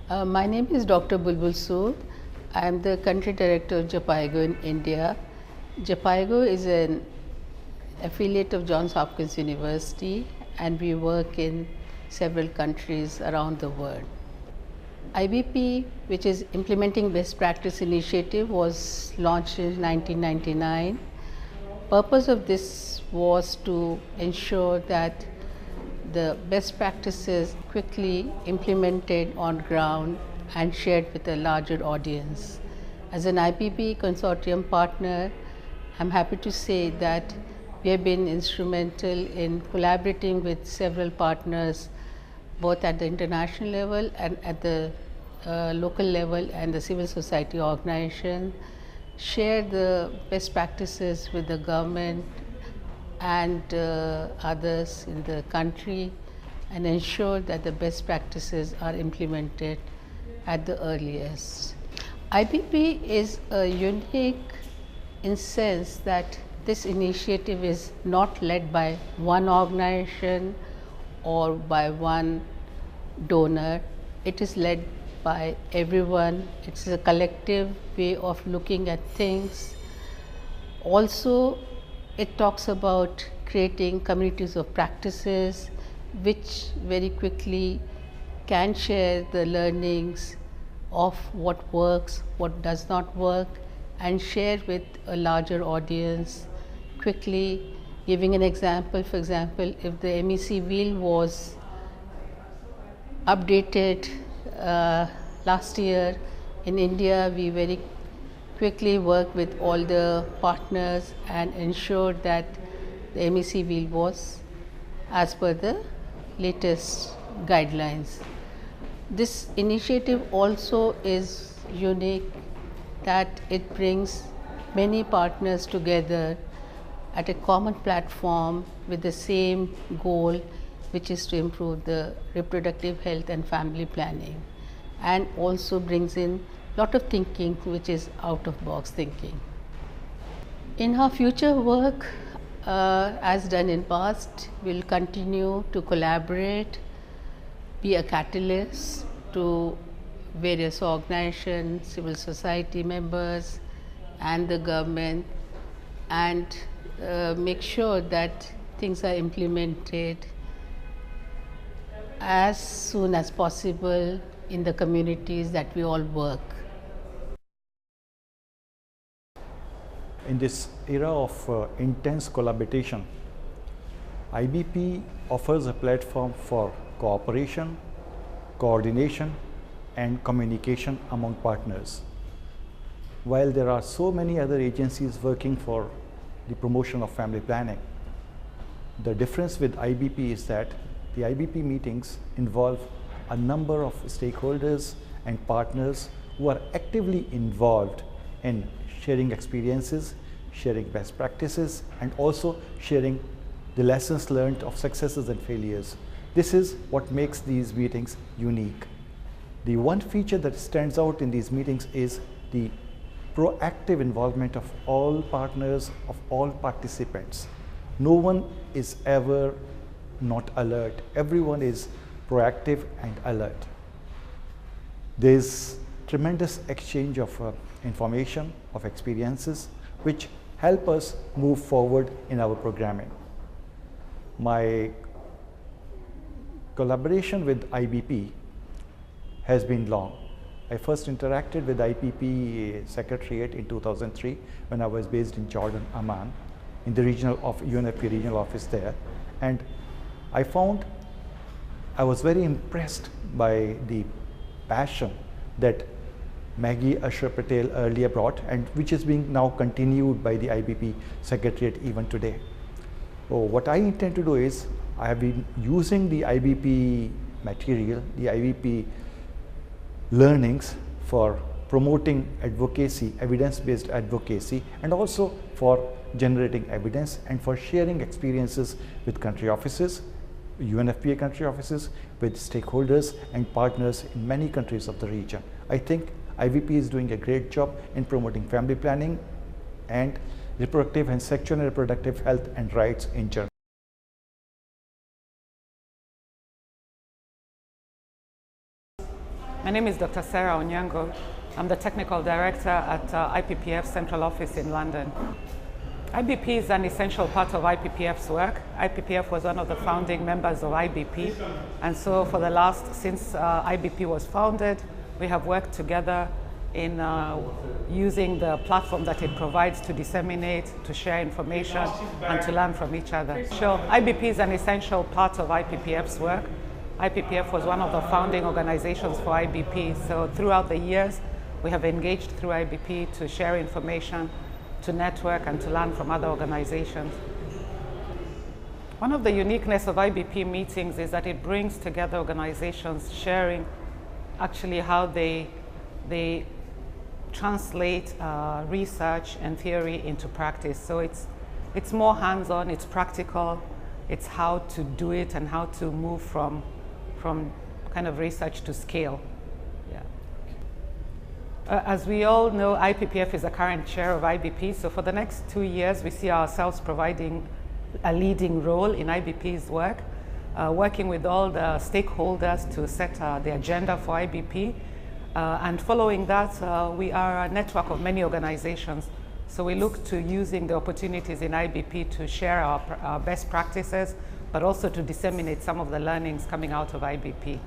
My name is Dr. Bulbul Sood. I am the country director of JPIGO in India. JPIGO is an affiliate of Johns Hopkins University, and we work in several countries around the world. IBP, which is Implementing Best Practice Initiative, was launched in 1999. Purpose of this was to ensure that the best practices quickly implemented on ground and shared with a larger audience. As an IBP consortium partner, I'm happy to say that we have been instrumental in collaborating with several partners, both at the international level and at the local level and the civil society organization, share the best practices with the government and others in the country, and ensure that the best practices are implemented at the earliest. IBP is unique in sense that this initiative is not led by one organization or by one donor. It is led by everyone. It's a collective way of looking at things. Also, it talks about creating communities of practices which very quickly can share the learnings of what works, what does not work, and share with a larger audience quickly. Giving an example, for example, if the MEC wheel was updated last year in India, we very quickly work with all the partners and ensure that the MEC wheel was as per the latest guidelines. This initiative also is unique that it brings many partners together at a common platform with the same goal, which is to improve the reproductive health and family planning, and also brings in lot of thinking which is out of box thinking. In our future work, as done in past, we'll continue to collaborate, be a catalyst to various organizations, civil society members and the government, and make sure that things are implemented as soon as possible in the communities that we all work. In this era of intense collaboration, IBP offers a platform for cooperation, coordination, and communication among partners. While there are so many other agencies working for the promotion of family planning, the difference with IBP is that the IBP meetings involve a number of stakeholders and partners who are actively involved in sharing experiences, sharing best practices, and also sharing the lessons learned of successes and failures. This is what makes these meetings unique. The one feature that stands out in these meetings is the proactive involvement of all partners, of all participants. No one is ever not alert. Everyone is proactive and alert. There is tremendous exchange of information, of experiences, which help us move forward in our programming. My collaboration with IBP has been long. I first interacted with IBP Secretariat in 2003 when I was based in Jordan, Amman, in the UNFP regional office there. And I was very impressed by the passion that Maggie Ashar Patel earlier brought, and which is being now continued by the IBP Secretariat even today. So what I intend to do is, I have been using the IBP material, the IBP learnings for promoting advocacy, evidence-based advocacy, and also for generating evidence and for sharing experiences with country offices, UNFPA country offices, with stakeholders and partners in many countries of the region. I think IBP is doing a great job in promoting family planning and reproductive and sexual and reproductive health and rights in general. My name is Dr. Sarah Onyango. I'm the Technical Director at IPPF's Central Office in London. IBP is an essential part of IPPF's work. IPPF was one of the founding members of IBP, and so since IBP was founded, we have worked together in using the platform that it provides to disseminate, to share information, and to learn from each other. So IBP is an essential part of IPPF's work. IPPF was one of the founding organizations for IBP, so throughout the years, we have engaged through IBP to share information, to network, and to learn from other organizations. One of the uniqueness of IBP meetings is that it brings together organizations sharing actually how they translate research and theory into practice. So it's more hands-on, it's practical, it's how to do it and how to move from kind of research to scale. As we all know, IPPF is the current chair of IBP, so for the next 2 years we see ourselves providing a leading role in IBP's work, working with all the stakeholders to set the agenda for IBP. And following that, we are a network of many organizations, so we look to using the opportunities in IBP to share our best practices, but also to disseminate some of the learnings coming out of IBP.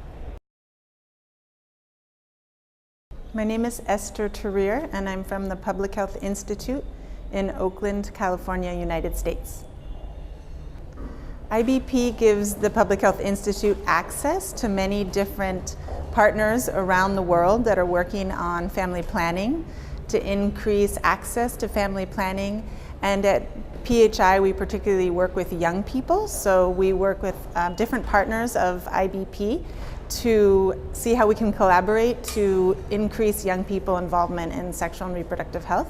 My name is Esther Terreer, and I'm from the Public Health Institute in Oakland, California, United States. IBP gives the Public Health Institute access to many different partners around the world that are working on family planning to increase access to family planning. And at PHI, we particularly work with young people, so we work with different partners of IBP to see how we can collaborate to increase young people involvement in sexual and reproductive health,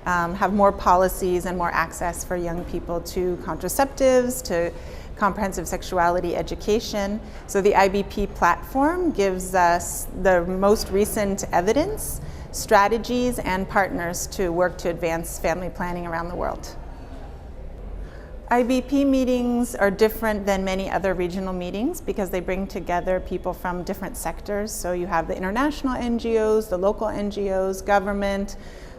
have more policies and more access for young people to contraceptives, to comprehensive sexuality education. So the IBP platform gives us the most recent evidence, strategies, and partners to work to advance family planning around the world. IBP meetings are different than many other regional meetings because they bring together people from different sectors. So you have the international NGOs, the local NGOs, government,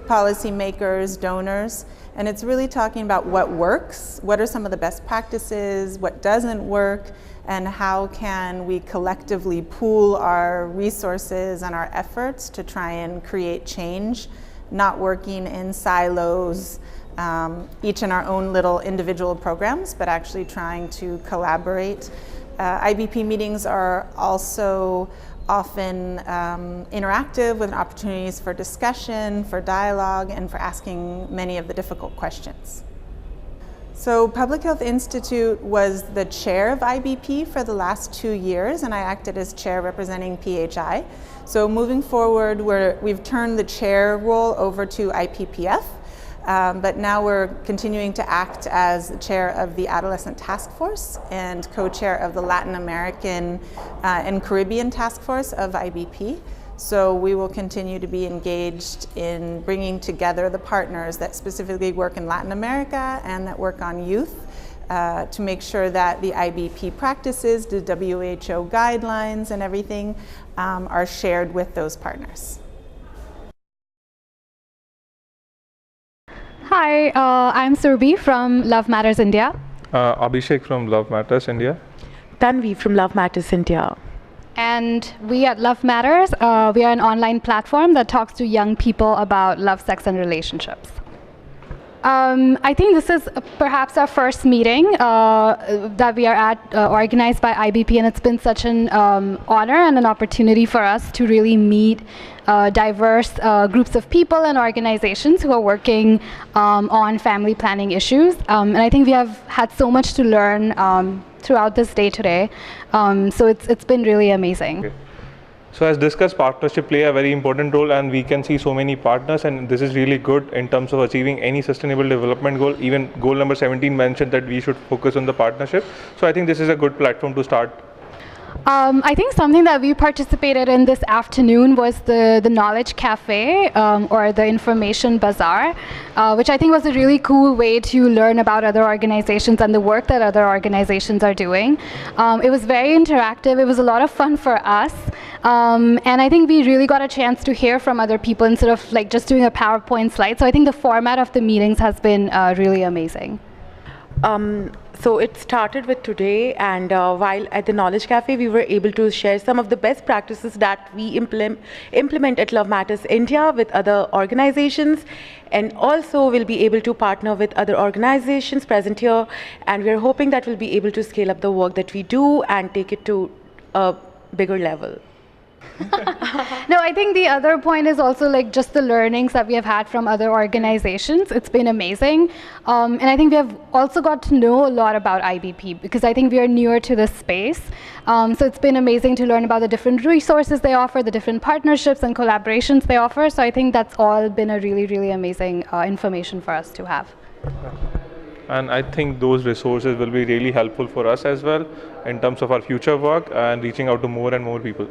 policymakers, donors, and it's really talking about what works, what are some of the best practices, what doesn't work, and how can we collectively pool our resources and our efforts to try and create change, not working in silos, each in our own little individual programs, but actually trying to collaborate. IBP meetings are also often interactive with opportunities for discussion, for dialogue, and for asking many of the difficult questions. So Public Health Institute was the chair of IBP for the last 2 years, and I acted as chair representing PHI. So moving forward, we've turned the chair role over to IPPF. But now we're continuing to act as the chair of the Adolescent Task Force and co-chair of the Latin American and Caribbean Task Force of IBP. So we will continue to be engaged in bringing together the partners that specifically work in Latin America and that work on youth to make sure that the IBP practices, the WHO guidelines and everything are shared with those partners. Hi, I'm Surbi from Love Matters India. Abhishek from Love Matters India. Tanvi from Love Matters India. And we at Love Matters, we are an online platform that talks to young people about love, sex, and relationships. I think this is perhaps our first meeting that we are at, organized by IBP, and it's been such an honor and an opportunity for us to really meet diverse groups of people and organizations who are working on family planning issues. And I think we have had so much to learn throughout this day today. So it's been really amazing. Okay. So as discussed, partnership play a very important role, and we can see so many partners, and this is really good in terms of achieving any sustainable development goal. Even goal number 17 mentioned that we should focus on the partnership. So I think this is a good platform to start. I think something that we participated in this afternoon was the Knowledge Cafe or the Information Bazaar, which I think was a really cool way to learn about other organizations and the work that other organizations are doing. It was very interactive. It was a lot of fun for us. And I think we really got a chance to hear from other people instead of like just doing a PowerPoint slide. So I think the format of the meetings has been really amazing. So it started with today, and while at the Knowledge Cafe, we were able to share some of the best practices that we implement at Love Matters India with other organizations, and also we'll be able to partner with other organizations present here, and we're hoping that we'll be able to scale up the work that we do and take it to a bigger level. No, I think the other point is also like just the learnings that we have had from other organizations. It's been amazing. And I think we have also got to know a lot about IBP because I think we are newer to this space. So it's been amazing to learn about the different resources they offer, the different partnerships and collaborations they offer. So I think that's all been a really, really amazing information for us to have. And I think those resources will be really helpful for us as well in terms of our future work and reaching out to more and more people.